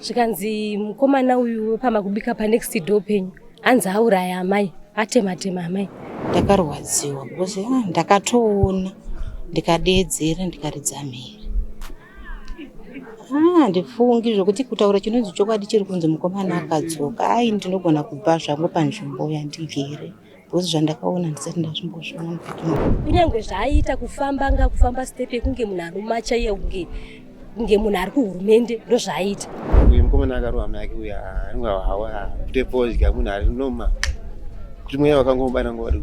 Zvikanzi mukomana uyu pamakubika panext door penyu anzi auraya amai, atema-tema amai. Ndakarwadziwa because ndakatoona ndikadeedzera ndikaridza mhere. Ndifungi zvokuti kutaura chinonzi chokwadi chiri kunzi mukomana akadzoka, ndinogona kubva zvangu panzvimbo yandigere because zvandakaona ndisati ndazvimbozviona. Kunyange zvaaita kufamba step yekunge munhu arumacha iye kunge munhu ari kuhurumende ndozvaaita. Uyu mukomana akarohwa mai ake uya anga hawa kutepodya munhu ari noma kuti mweya wakangomubata ngowari.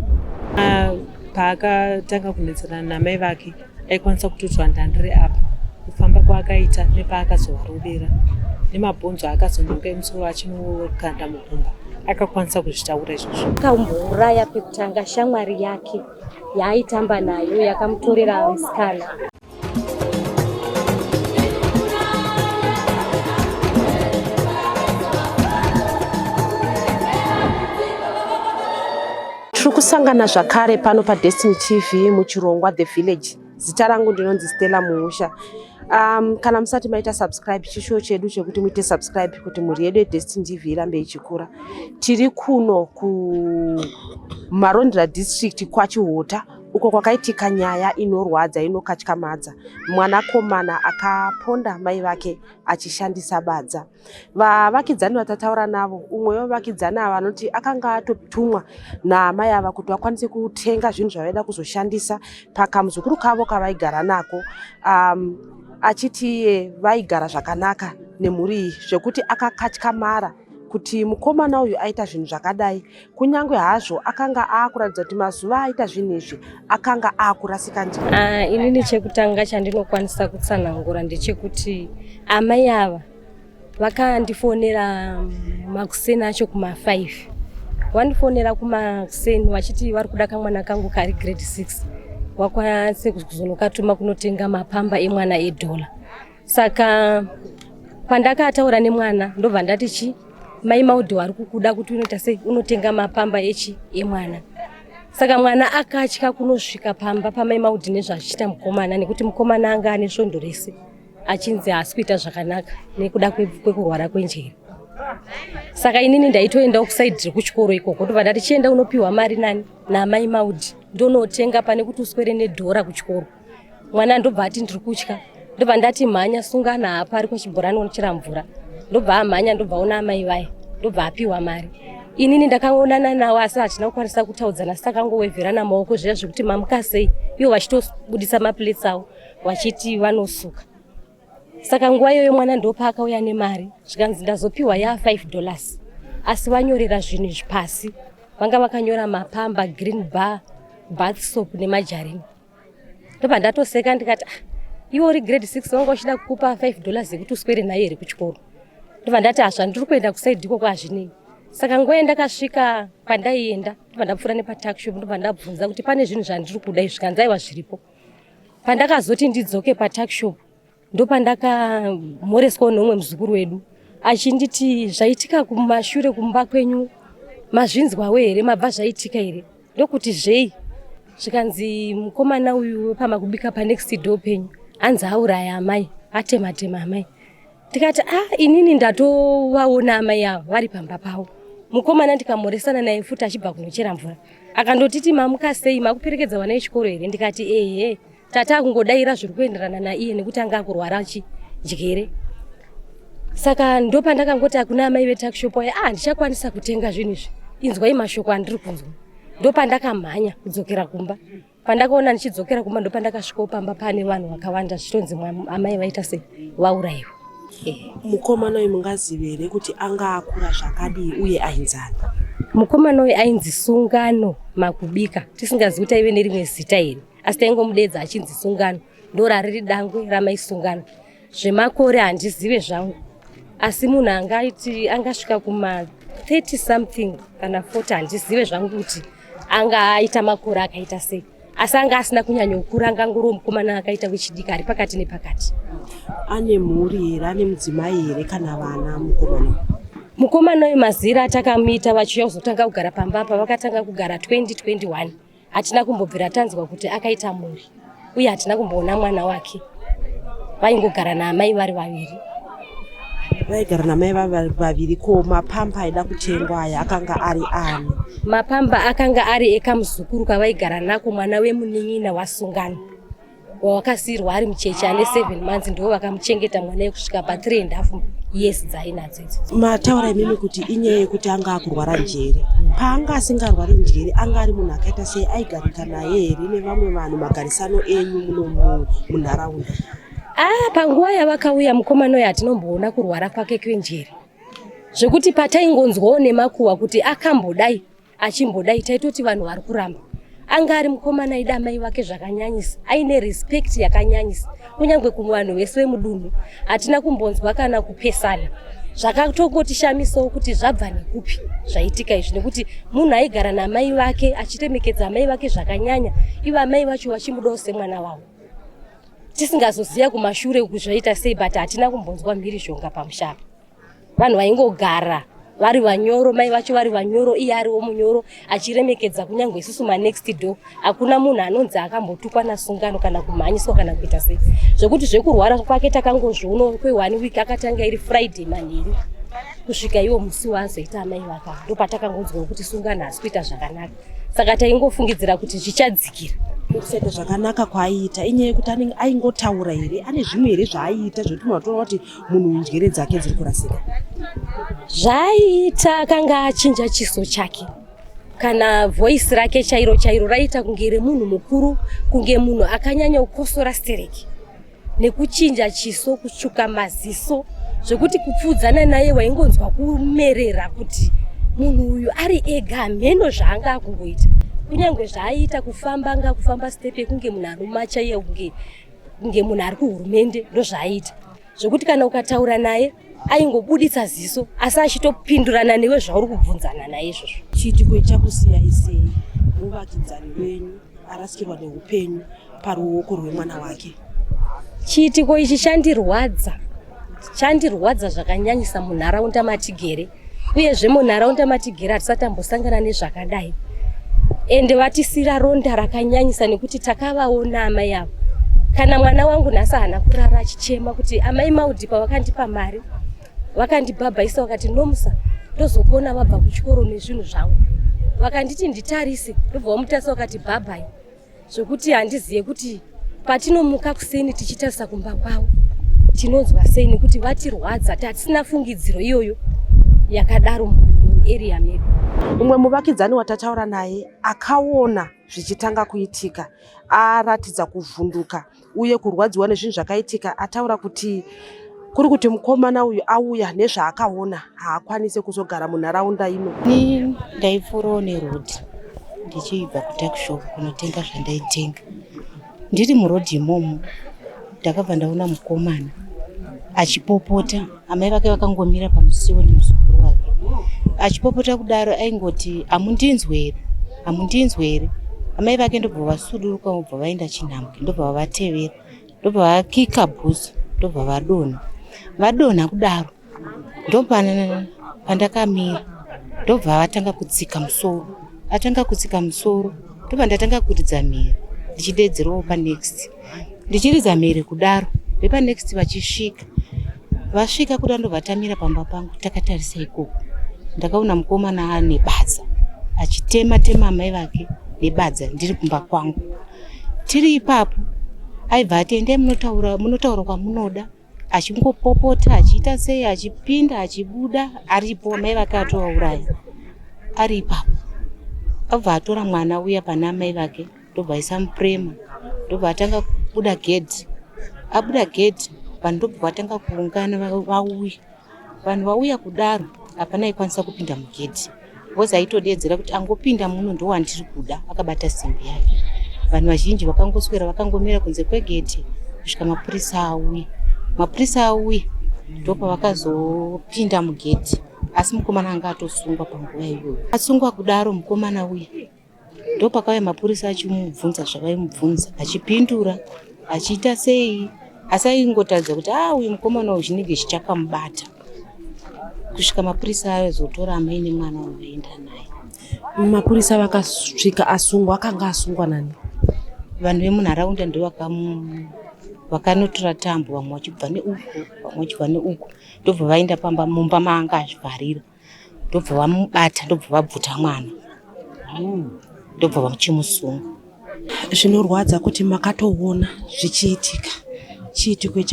Paakatanga kunetsana namai vake aikwanisa kutotsva ndandire apa kufamba kwaakaita nepaakazovarobera nemabhonzo akazononga emusoro achinokanda mugumba akakwanisa kuzvitaura izvozvo. Akambouraya pekutanga shamwari yake yaaitamba nayo yakamutorera musikana. Tiri kusangana zvakare pano paDestiny TV muchirongwa The Village. Zita rangu ndinonzi Stella Muhusha. Kana musati maita subscribe chishuwo chedu chekuti muite subscribe kuti muri yedu yeDestiny TV irambe ichikura. Tiri kuno kuMarondera district kwaChihota uko kwakaitika nyaya inorwadza inokatyamadza. Mwanakomana akaponda mai vake achishandisa badza. Vavakidzani vatataura navo, umwe wavakidzani ava anoti akanga atotumwa namai ava kuti vakwanise kutenga zvinhu zvavaida kuzoshandisa pakamuzukuru kavo kavaigara nako. Achiti vaigara zvakanaka nemhuri iyi zvekuti akakatyamara kuti mukomana uyu aita zvinhu zvakadai, kunyange hazvo akanga akuratidza kuti mazuva aita zvinhu izvi akanga akurasika njira. Inini chekutanga chandinokwanisa kutsanangura ndechekuti amai ava vakandifonera makuseni acho kuma5. Wandifonera kumakuseni vachiti vari kuda kamwana kangu kari grade 6 wakwanise kuzonokatuma kunotenga mapamba emwana $1. Saka pandakataura nemwana ndobva ndati mai maudhi wari kukuda kuti unoita sei unotenga mapamba emwana. Saka mwana akatya kunosvika pamba pamai maudhi nezvachiita mukomana nekuti mukomana anga ane svondo rese achinzi haasi kuita zvakanaka nekuda kwekurwara kwenjere. Saka inini ndaitoendawo kusaidhi rekuchikoro ikoko ndobva ndati chienda unopiwa mari nani namai maudhi ndonotenga pane kuti uswere $1 kuchikoro. Mwana ndobva ati ndiri kutya, ndobva ndati mhanya sungana apa ari kuchibhorani unochera mvura. Ndobva amhanya ndobva ona amai vaya ndobva apiwa mari. Inini ndakaonana nawo asi hatina kukwanisa kutaudzana, saka ngowevherana maoko zviya zvekuti mamuka sei ivo vachitobudisa maplates avo vachiti vanosuka. Saka nguva iyoyo mwana ndopa akauya nemari zvikanzi ndazopiwa $5 asi vanyorera zvinhu zvipasi. Vanga vakanyora mapamba, green bar, bath soap nemajarini. Ndobva ndatoseka ndikati iwe uri grade 6 wanga uchida kukupa $5 ekuti uswere naye here kuchikoro. Ndobva ndati ndiri kuenda kusaidhi ikoko hazvinei. Saka nguva yandakasvika pandaienda ndobva ndapfuura nepatuckshop ndobva ndabvunza kuti pane zvinhu zvandiri kuda izvi zvikanzi aiwa zviripo. Pandakazoti ndidzoke patuckshop ndopandakamoreswawo nomwe muzukuru wedu achinditi zvaitika kumashure kumba kwenyu mazvinzwawo here, mabva zvaitika here. Ndokuti zvei zvikanzi mukomana uyu pamakubika panext door penyu anzi auraya amai, atema-tema amai. Ndikati inini ndatovaona amai avo vari pamba pavo. Mukomana ndikamoresana naye futi achibva kunochera mvura akandotiti mamuka sei makuperekedza vana vechikoro here. Ndikati tata kungodaira zviri kuenderana naiye nekuti anga akurwara njere. Saka ndopandakangoti akuna amai vetuckshop aya ndichakwanisa kutenga zvinhu izvi, inzwai mashoko andiri kunzwa. Ndopandakamhanya kudzokera kumba. Pandakaona ndichidzokera kumba ndopandakasvikawo pamba pane vanhu vakawanda zvitonzi amai vaita sei vaurayiwa. Mukomana uyu mungazive here kuti anga akura zvakadii uye ainzani? Mukomana uyu ainzi Sungano Makubika, tisingazivi kuti aive nerimwe zita here, asi taingomudedza achinzi Sungano. Ndorari dangwe ramai Sungano. Zvemakore handizive zvangu, asi munhu angasvika kuma 30 something kana 40 handizive zvangu kuti anga aita makore akaita sei. Asi anga asina kunyanya kukura, angangoro mukomana akaita wechidiki ari pakati nepakati. Ane mhuri here, ane mudzimai here kana vana mukomana? Mukomana uyu mazira atakamuita vachiuya kuzotanga kugara pamba apa vakatanga kugara 2021. Hatina kumbobvira tanzwa kuti akaita mhuri uye hatina kumboona mwana wake. Vaingogara naamai vari vaviri. vaigara namai vaviri ko mapamba aida kutengwa aya akanga ari ani? Mapamba akanga ari ekamuzukuru kavaigara nako, mwana wemunin'ina wasungano wawakasirwa ari mucheche ane 7 months, ndo vakamuchengeta mwana kusvika pa3.5 years dzainadzo. Mataura imimi kuti inyaya yekuti anga akurwara njere. Paanga asingarwari njere anga ari munhu akaita sei? Aigarika naye here nevamwe vanhu magarisano enyu muno munharaunda? Panguva yavakauya mukomana uyu hatinomboona kurwara kwake kwenjere, zvekuti pataingonzwawo nemakuhwa kuti akambodai achimbodai taitoti vanhu vari kuramba. Anga ari mukomana aida mai vake zvakanyanyisa, aine respect yakanyanyisa, kunyange kuvanhu vese vemudunhu hatina kumbonzwa kana kupesana. Zvakatongotishamisawo kuti zvabva nekupi zvaitika izvi, nekuti munhu aigara namai vake achiremekedza mai vake zvakanyanya, ivo amai vacho vachimudawo semwana wavo. Tisingazoziva kumashure kuzvaita sei, but hatina kumbonzwa mhirizhonga pamushapa. Vanhu vaingogara vari vanyoro, mai vacho vari vanyoro, iye ariwo munyoro, achiremekedza kunyange isusu next door. Hakuna munhu anonzi akambotukwa nasungano kana kumhanyiswa kana kuita sei. Zvekuti zvekurwara kwake takangozvionawo kwe1 week, akatanga iri Friday manheru kusvika iwo musi waazoita amai vake. Ndo patakangonzwa kuti sungano hasi kuita zvakanaka. Saka taingofungidzira kuti zvichadzikira. Kusaita zvakanaka kwaaiita inyaya yekuti aingotaura here? Ane zvimwe here zvaaiita zvekuti matoona kuti munhu njere dzake dziri kurasika? Zvaiita akanga achinja chiso chake, kana voice rake chairo raita kunge remunhu mukuru, kunge munhu akanyanya kukosora stereki, nekuchinja chiso, kutsvuka maziso, zvekuti kupfudzana naye waingonzwa kumerera kuti munhu uyu ari ega hameno zvaanga akungoita. Kunyange zvaiita kufamba, anga kufamba step yekunge munhu arumacha iye kunge munhu ari kuhurumende, ndo zvaiita. Zvekuti kana ukataura naye aingobuditsa ziso, asi achitopindurana newe zvauri kubvunzana naye izvozvo. Chiitiko chakusiyai sei muvakidzani wenyu arasikirwa neupenyu paruoko rwemwana wake? Chiitiko ichi chandirwadza zvakanyanyisa munharaunda matigere, uyezve munharaunda matigere hatisatambosangana nezvakadai. Ende vatisira ronda rakanyanyisa nekuti takavaona amai avo. Kana mwana wangu nhasi hana kurara achichema kuti amai Maudhipa vakandipa mari, vakandibhabhaisa, vakati nomusa ndozopona vabva kuchikoro nezvinhu zvangu, vakanditi nditarise, ndobva vamutarisa vakati bhabhai. Zvekuti handizive kuti patinomuka kuseni tichitarisa kumba kwavo tinonzwa sei, nekuti vatirwadza, hatisina fungidziro iyoyo yakadaro muarea medu. Umwe muvakidzani watataura naye akaona zvichitanga kuitika, aratidza kuvhunduka uye kurwadziwa nezvinhu zvakaitika. Ataura kuti kuri kuti mukomana uyu auya nezvaakaona haakwanise kuzogara munharaunda ino. Ni ndaifurawo nerodhi ndichibva kutakishop kunotenga zvandaitenga. Ndiri murodhi imomo ndakabva ndaona mukomana achipopota, amai vake vakangomira pamusiwo nemuzukuru wake. Achipopota kudaro aingoti hamundinzwe here. Amai vake ndobva vasuduruka, ndobva vaenda chinhambwe, ndobva vavatevera, ndobva vakika bhuzu, ndobva vadonha kudaro. Ndopandakamira ndobva vatanga kutsika musoro, ndobva ndatanga kuridza mhere ndichidedzerawo panext. Ndichiridza mhere kudaro, vepanext vasvika kudaro ndobva tamira pamba pangu. Takatarisa ikoko ndakaona mukomana ane badza achitema amai vake nebadza ndiri kumba kwangu. Tiri ipapo aibva ati endai munotaura kwamunoda, achingopopota achiita sei, achipinda achibuda, aripo amai vake atovauraya ari ipapo. Abva atora mwana uya pana amai vake ndobva aisamupurema, ndobva atanga kubuda gedhi. Abuda gedhi vanhu ndobva vatanga kuungana vauya. Vanhu vauya kudaro hapana aikwanisa kupinda mugedhi, vozi aitodedzera kuti angopinda muno ndowandiri kuda, akabata simbi yake. Vanhu vazhinji vakangoswera vakangomira kunze kwegedhi kusvika mapurisa auya ndopa vakazopinda mugedhi. Asi mukomana anga atosungwa panguva iyoyo. Asungwa kudaro mukomana uya ndopakauya mapurisa achimubvunza zvavaimubvunza, achipindura achiita sei, asi aingotaridza kuti uyu mukomana uyu chinenge chichakamubata. Kusvika mapurisa azotora amai nemwana unoenda naye. Mapurisa vakasvika asungwa, akanga asungwa nani? Vanhu vemunharaunda ndo vakanotora tambo vamwe vachibva neuku vamwe vachibva neuku ndobva vaenda pamba mumba maanga azvivharira ndobva vamubata ndobva vabvuta mwana ndobva vachimusunga. Zvinorwadza kuti makatoona zvichiitika, chiitiko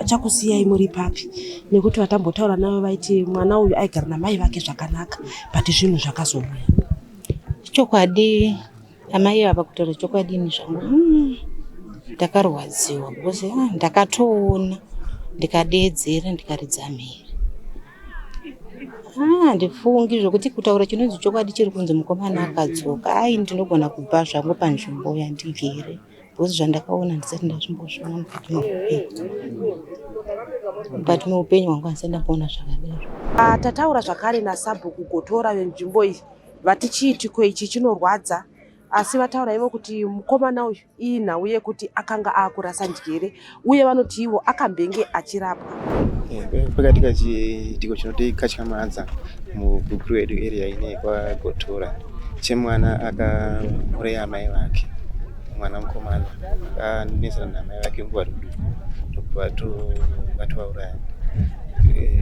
chakusiyai muri papi, nekuti vatambotaura navo vaiti mwana uyu aigara namai vake zvakanaka but zvinhu zvakazouya. Chokwadi amai ava kutaura chokwadi ni zvangu ndakarwadziwa because ndakatoona ndikadeedzera ndikaridza mhere. Ndifungi zvokuti kutaura chinonzi chokwadi chiri kunzi mukomana akadzoka ndinogona kubva zvangu panzvimbo yandigere because zvandakaona ndisati ndazvimbozviona mukati muupenyu but muupenyu hwangu handisati ndamboona zvakadaro. Tataura zvakare naSabhuku Gotora venzvimbo iyi vati chiitiko ichi chinorwadza, asi vataura ivo kuti mukomana uyu inhau yekuti akanga akurasa njere uye vanoti ivo akambenge achirapwa. Pakatika chiitiko chinotikatyamadzisa mubhukuredu area ine kwaGotora chemwana akauraya amai vake, mwana mukomana akanesana namai vake nguva duku vatovauraya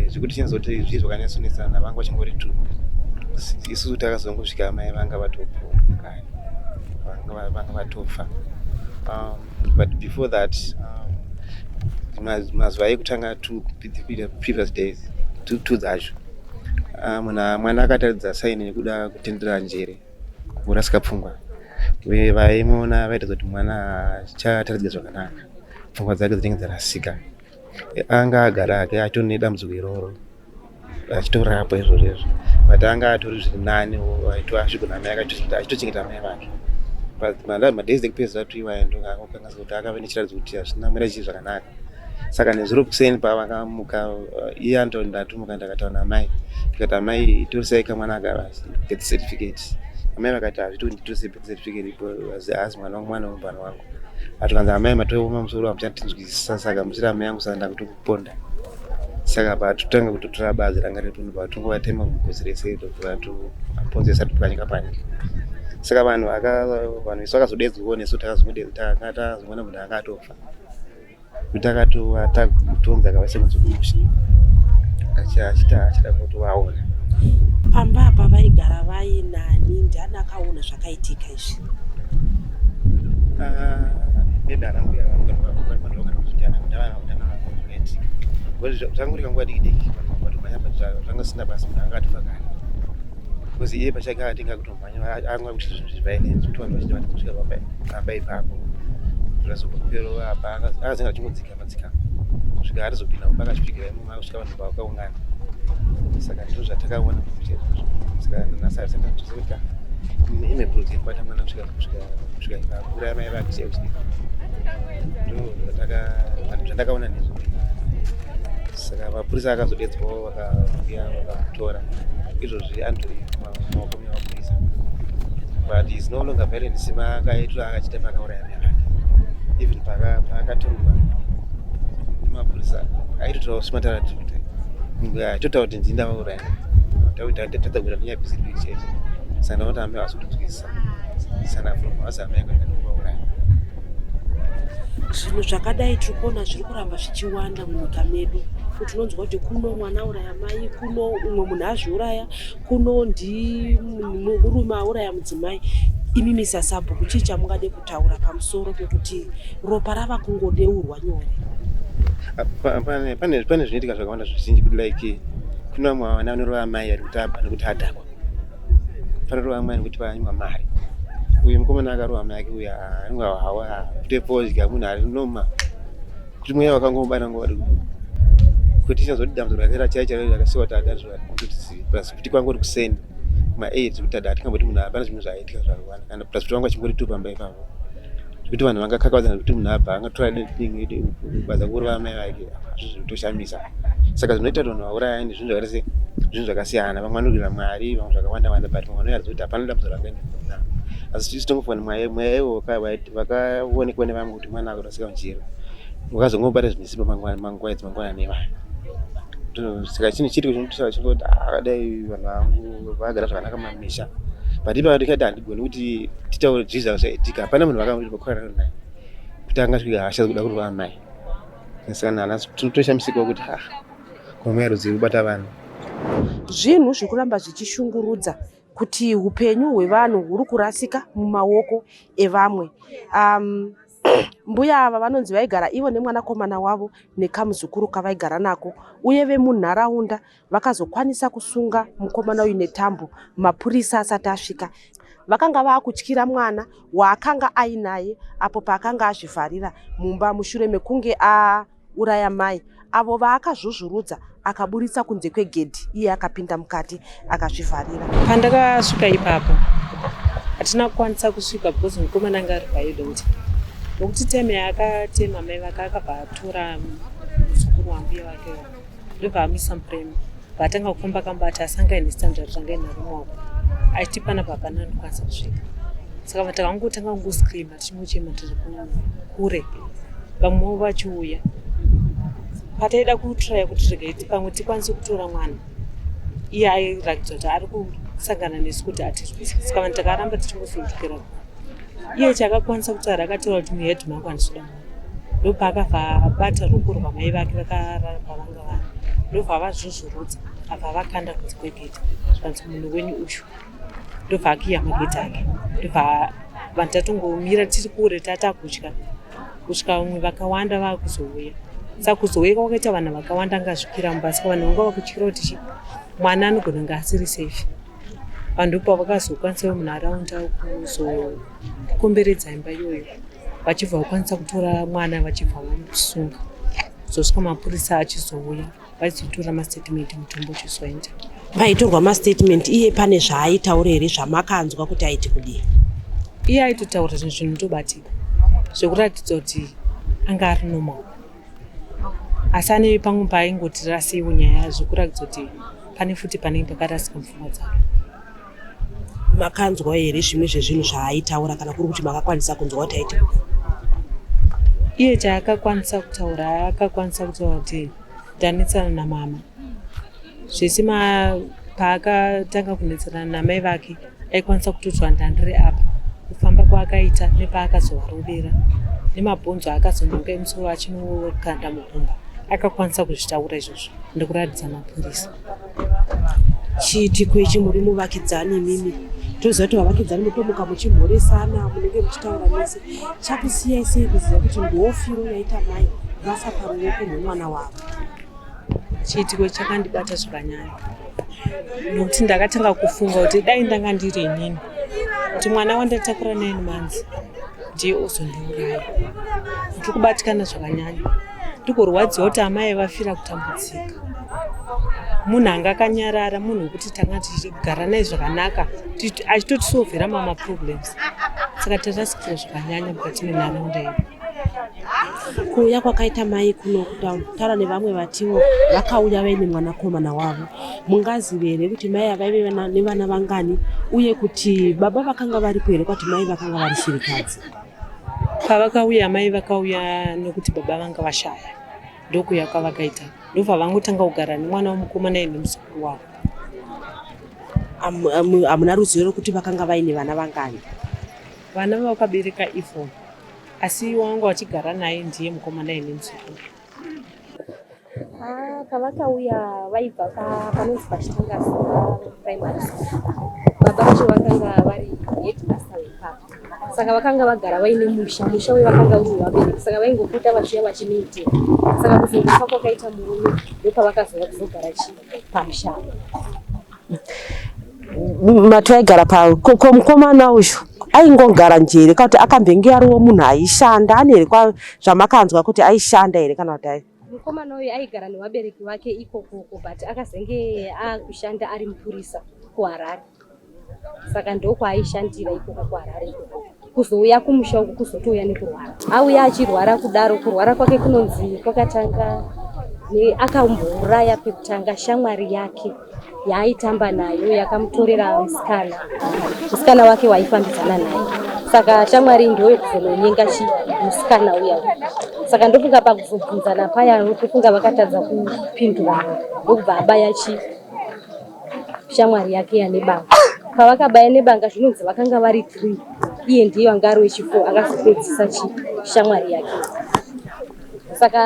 zvekuti chinozoti zvii zvakanyatsonetsana navangu vachingori tu isusu takazongosvika amai vanga vatopona vanga vatofa. But before that mazuva ekutanga the previous days two dzacho mwana akataridza saini nekuda kutendera njere kurasika pfungwa uye vaimuona vaitadza kuti mwana chataridza zvakanaka, pfungwa dzake dzinenge dzarasika. Anga agara ake atori nedambudziko iroro achitorapwa izvozvo but anga atori zviri nani aitosvika namai achitochengeta mai vake. Madays ekupedzisira iwayendokanganisa kuti akave nechiratidzo kuti hazvina kumira chii zvakanaka. Saka nezuro kuseni pavakamuka iye anotondatomuka ndakataura namai tikati amai torisai kamwana aka get certificate. Amai vakati hazvitoti nditose certificate hazi mwana womumbani wangu. Atikanza amai matooma musoro hamuchatinzwisisa saka muchiri amai yangu saka ndakutokuponda. Saka patotanga kutotora bazi ranga retunhu patongovatema mugotsi rese vatoponzesa topwanyika panyika. Saka vanhu isu vakazodedzwawo nesu takazongona munhu anga atofa kuti akatotonza akavaisa kunzikumusha achida kutovaona. Pamba apa vaigara vainani, ndiani akaona zvakaitika izvi? Maybe anangu zvanguri kanguva diki zvanga sina basa munhu anga atofa kare because iye pachake akatenga kutomhanya anga kuti zvinhu zviviolence kuti vanhu vachida kusvika pamba ipapo zvazopero apa akazenga achingodzika madzikama kusvika arizopinda mumba akasvikira imomo akusvika vanhu vakaungana. Saka ndizvo zvatakaona saka nhasi arisandatozoita imhepuro dziri kubata mwana kusvika ipapo uraya mai vake chaiuchidii ndo zvandakaona nezvo. Saka mapurisa akazodedzwawo vakauya vakamutora izvozvi andori maoko mavapurisa but is no longer violent sima akaitora akachita pakauraya mai vake. Even paakatorwa nemapurisa aitotorawo simatara aitotaura kuti ndini ndavauraya tadza kuita nenyabhisiri chete. Saka ndaona kuti amai vasotozwisisa saka from hasi amai akatovauraya. Zvinhu zvakadai tiri kuona zviri kuramba zvichiwanda munyika medu, kuti unonzwa kuti kuno mwana auraya mai, kuno umwe munhu azviuraya, kuno murume auraya mudzimai. Imi saSabhuku chii chamungade kutaura pamusoro pekuti ropa rava kungodeurwa nyore? Pane zvinoitika zvakawanda zvizhinji kuti like kuna vamwe vana vanorova amai ari kuti adhakwa, panorova amai nekuti vanyimwa mari. Uyu mukomana akarova amai ake uya anonga hawa kutepodya munhu ari noma kuti mweya wakangomubata nguva duku kuti chazoti dambudziko rake rachaichairo rakasiwa plus kuti kwangori kuseni ma8 kuti hatingamboti munhu apana zvinhu zvaiitika zvakawanda kana plus kuti vanga vachingori tu pamba ipapo zvekuti vanhu vangakakavadzana kuti munhu abva angatora baza kurova amai vake zvitoshamisa. Saka zvinoita kuti vanhu vauraya ende zvinhu zvakasiyana, vamwe vanorwira Mwari, vamwe zvakawanda but vamwe vanoratidza kuti hapana dambudziko rakaenda asi tisu tongofanira mweya iwo vakaonekwa nevamwe kuti mwana akarasika njere wakazongobata zvinosipa manguva edzi mangwanani evanhu. Saka chinhu chitiko chinototaura chingoti akadai vanhu vangu vagara zvakanaka mumamisha but ipapo ndikati handigoni kuti titaure zvinhu zvaitika. Hapana munhu vakakorana naye kuti angasvika hasha kuda kuva mai. Saka nhana tinotoshamisika kuti ngoma yeruzivo kubata vanhu. Zvinhu zvikuramba zvichishungurudza kuti upenyu hwevanhu huri kurasika mumaoko evamwe. Mbuya ava vanonzi vaigara ivo nemwanakomana wavo nekamuzukuru kavaigara nako, uye vemunharaunda vakazokwanisa kusunga mukomana uyu netambo mapurisa asati asvika. Vakanga vakutyira mwana waakanga ainaye apo paakanga azvivharira mumba mushure mekunge auraya mai. Avo vaakazvuzvurudza akaburitsa kunze kwegedhi, iye akapinda mukati akazvivharira. Pandakasvika ipapo hatina kukwanisa kusvika because mukomana anga ari violent. Nokuti teme yakatema mai vake akabva atora muzukuru wambuya vake ndobva amisa muremu. Vatanga kufamba kambati asanga ine standard ranga inaro mumaoko. Achiti panapa hapana anokwanisa kusvika. Saka takangotanga kungoscreama tichimuchema tiri kure. Vamwewo vachiuya. Pataida kutraya kuti regaiti pamwe tikwanise kutora mwana. Iye airatidza kuti ari kusangana nesu kuti hatirwisi. Saka vanhu takaramba tichingosundukira. Iye chakakwanisa kutaura akataura kuti muhedhi makwanisa kuda mwana. Ndobva akabva abata ruoko rwamai vake vakarara pavanga vari. Ndobva avazvuzvurudza abva vakanda kunze kwegedhi. Zvanzi munhu wenyu uyu. Ndobva akiya magedhi ake. Ndobva vanhu tatongomira tiri kure tatakutya. Kusvika vamwe vakawanda vakuzouya. Saka kuzouya kwakaita vanhu vakawanda ngasvikira mumba. Saka vanhu vanga vakutyira kuti mwana anogona kunge asiri safe. Vanhu pavakazokwanisa vemunharaunda kuzokomberedza imba iyoyo, vachibva vakwanisa kutora mwana vachibva vamusunga. Zosvika mapurisa achizouya vachizotora mastatement mutombo uchizoenda. Paitorwa mastatement iye pane zvaaitaura here zvamakanzwa kuti aiti kudii? Iye aitotaura zvinhu zvinotobatika zvekuratidza kuti anga ari normal. Asi ane pamwe paaingoti rasiwo nyaya zvekuratidza kuti pane futi panenge pakarasika mupfungwa dzake. Makanzwa here zvimwe zvezvinhu zvaaitaura kana kuri kuti makakwanisa kunzwa kuti aiti? Iye chaakakwanisa kutaura akakwanisa kutaura kuti ndanetsana namama. Zvese paakatanga kunetsana namai vake aikwanisa kutoti ndandiri apa. Kufamba kwaakaita nepaakazovarovera nemabhonzo akazononga emusoro achinokanda mukumba. Akakwanisa kuzvitaura izvozvo ndikuratidza mapurisa. Chiitiko ichi muri muvakidzani imimi. Toziva kuti vavakidzani mutomuka muchimhoresana munenge muchitaura nese. Chakusiyai sei kuziva kuti ndofiro yaita mai vafa paruoko rwemwana wavo? Chiitiko chakandibata zvakanyanya. Nokuti ndakatanga kufunga kuti dai ndanga ndiri inini. Kuti mwana wandatakura 9 months ndiye ozondiuraya. Ndiri kubatikana zvakanyanya. Ndikurwadziwa kuti amai vafira kutambudzika. Munhu anga akanyarara, munhu wekuti tanga tichigara naye zvakanaka, achitotisovhera mama problems. Saka tarasikira zvakanyanya mukati menharaunda yedu. Kuuya kwakaita mai kuno kutaura nevamwe vatiwo vakauya vaine mwanakomana wavo. Mungazive here kuti mai avaive nevana vangani uye kuti baba vakanga varipo here kuti mai vakanga vari shirikadzi? Pavakauya mai vakauya nokuti baba vanga vashaya. Ndokuya kwavakaita. Ndobva vangotanga kugara nemwana womukomana nemuzukuru wavo. Hamuna ruzivo rokuti vakanga vaine vana vangani? Vana vakabereka Ifo. Asi wanga vachigara naye ndiye mukomana nemuzukuru. Pavakauya vaibva panonzi pachitanga primary school. Baba vacho vakanga vari headmaster wepapo. Saka vakanga vagara vaine musha wevakanga uri vabereki. Saka vaingopota vachiya vachimiitira. Saka kuzongofa kwakaita murume ndopavakazova kuzogara pamusha. Mati aigara mukomana uyu aingogara njere kana kuti akambenge ariwo munhu aishanda? Ane here zvamakanzwa kuti aishanda here kana kuti ai? Mukomana uyu aigara nevabereki vake ikokoko but akazenge akushanda ari mupurisa kuHarare. Saka ndokwaishandira ikoko kuHarare. Kuzouya kumusha uku kuzotouya nekurwara. Auya achirwara kudaro, kurwara kwake kunonzi kwakatanga akambouraya pekutanga shamwari yake yaaitamba nayo yakamutorera musikana wake waifambidzana naye. Saka shamwari ndoyo kuzononyenga musikana uya. Saka ndofunga pakuzobvunzana paya ndofunga vakatadza kupindura ndokubva abaya shamwari yake yanebanga. Pavakabaya nebanga zvinonzi vakanga vari 3. Iye ndiye wanga ari wechi4 akazopedzisa shamwari yake. Saka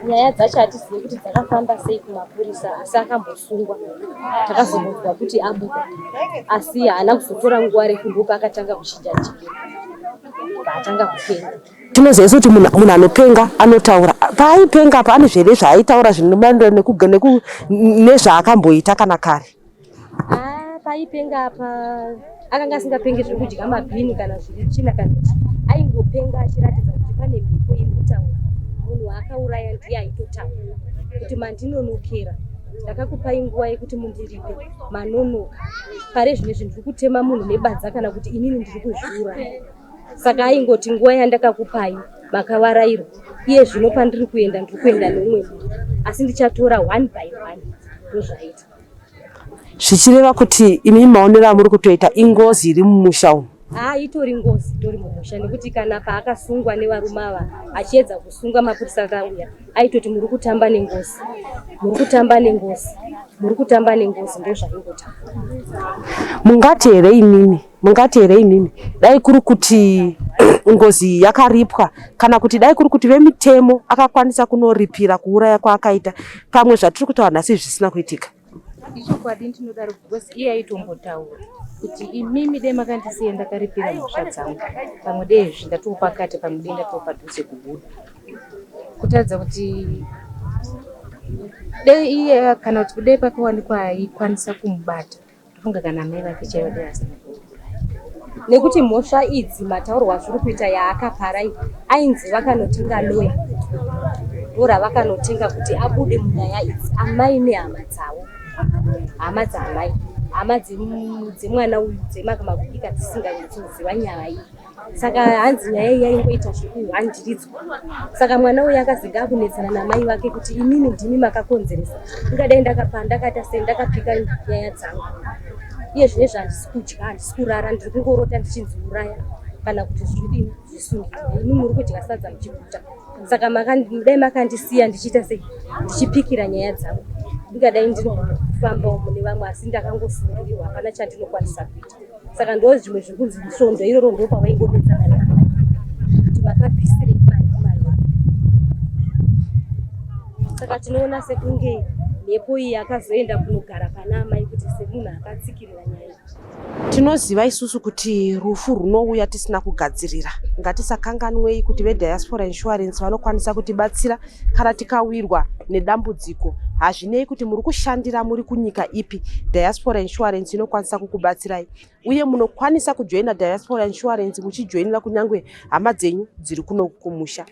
nyaya dzacho hatizivi kuti dzakafamba sei kumapurisa, asi akambosungwa. Takazonzwa kuti abuda, asi haana kuzotora nguva refu ndipo akatanga kuchinja njira, paatanga kupenga. Tinoziva kuti munhu anopenga anotaura. Paaipenga pane zvere zvaaitaura zvinomaenderana nezvaakamboita kana kare? Paipenga apa akanga asingapengi zviri kudya mabhini kana zviri china kana kuti aingopenga achiratidza kuti pane mhepo iri kutaura. Munhu akauraya ndiye aitotaura kuti mandinonokera, ndakakupai nguva yekuti mundiripe, manonoka. Pare zvine zvinhu zviri kutema munhu nebadza kana kuti inini ndiri kuzviuraya. Saka aingoti nguva yandakakupai makavarairwa, iye zvino pandiri kuenda ndiri kuenda neumwe munhu, asi ndichatora one by one. Ndozvaita. Zvichireva kuti imi maonera muri kutoita ingozi iri mumusha umu? Itori ngozi, itori mumusha, nekuti kana paakasungwa nevarume ava achiedza kusunga mapurisa akauya aitoti muri kutamba nengozi, muri kutamba nengozi, muri kutamba nengozi, ndozvaingota. Mungati here imimi dai kuri kuti ngozi yakaripwa kana kuti dai kuri kuti vemitemo akakwanisa kunoripira kuuraya kwaakaita, pamwe zvatiri kutaura nhasi zvisina kuitika? Ichokwadi ndinodaro because iye aitombotaura kuti imimi dai makandisiya ndakaripira mhosva dzangu, pamwe dei zvindatopakati, pamwe dei ndatopadhuze kubuda, kutaridza kuti dei iye kana kuti dei pakawanikwa aikwanisa kumubata, tofunga kana mai vake chaivo dei asina kuuraya. Nekuti mhosva idzi mataurwa zviri kuita yaakapara ainzi vakanotenga loya, ndoravakanotenga kuti abude munyaya idzi. Amai nehama dzavo, hama dzamai, hama dzemwana uyu dzemakamaguika dzisinganyatsiziva nyaya iyi. Saka hanzi nyaya iyi yaingoita zvekuhandiridzwa. Saka mwana uyu akazinga akunetsana namai vake kuti inini ndimi makakonzeresa, ingadai ndakata sei ndakapika nyaya dzangu. Iye zvine zvandisi kudya, handisi kurara, ndiri kungorota ndichinziuraya kana kuti zvidini zvisungirwa. Imi muri kudya sadza muchiguta. Saka dai makandisiya ndichiita sei, ndichipikira nyaya dzangu. Ndingadai ndiri kufamba mune vamwe, asi ndakangosungirirwa, hapana chandinokwanisa kuita. Saka ndo zvimwe zviri kunzi misvondo, iroro ndo pavaingodetsana namai kuti makapisirei mari kumari. Saka tinoona sekunge mhepo iyi akazoenda kunogara pana amai kuti semunhu akatsikirira nyaya. Tinoziva isusu kuti rufu runouya tisina kugadzirira. Ngatisakanganwei kuti veDiaspora Insurance vanokwanisa kutibatsira kana tikawirwa nedambudziko. Hazvinei kuti muri kushandira muri kunyika ipi, Diaspora Insurance inokwanisa kukubatsirai. Uye munokwanisa kujoina Diaspora Insurance muchijoinira kunyangwe hama dzenyu dziri kuno kumusha.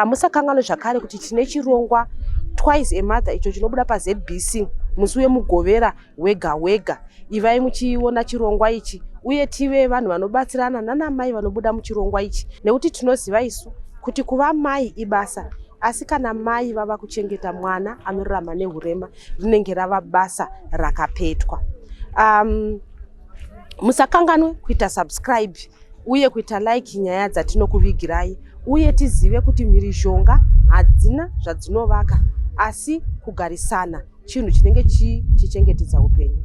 Musakanganwe zvakare kuti tine chirongwa twice a month icho chinobuda paZBC musi wemugovera wega wega. Ivai muchiona chirongwa ichi uye tive vanhu vanobatsirana nanamai vanobuda muchirongwa ichi, nekuti tinoziva isu kuti kuva mai ibasa, asi kana mai vava kuchengeta mwana anorarama nehurema rinenge rava basa rakapetwa. Musakanganwe kuita subscribe uye kuita like nyaya dzatinokuvigirai, uye tizive kuti mhirizhonga hadzina zvadzinovaka, asi kugarisana chinhu chinenge chichengetedza upenyu.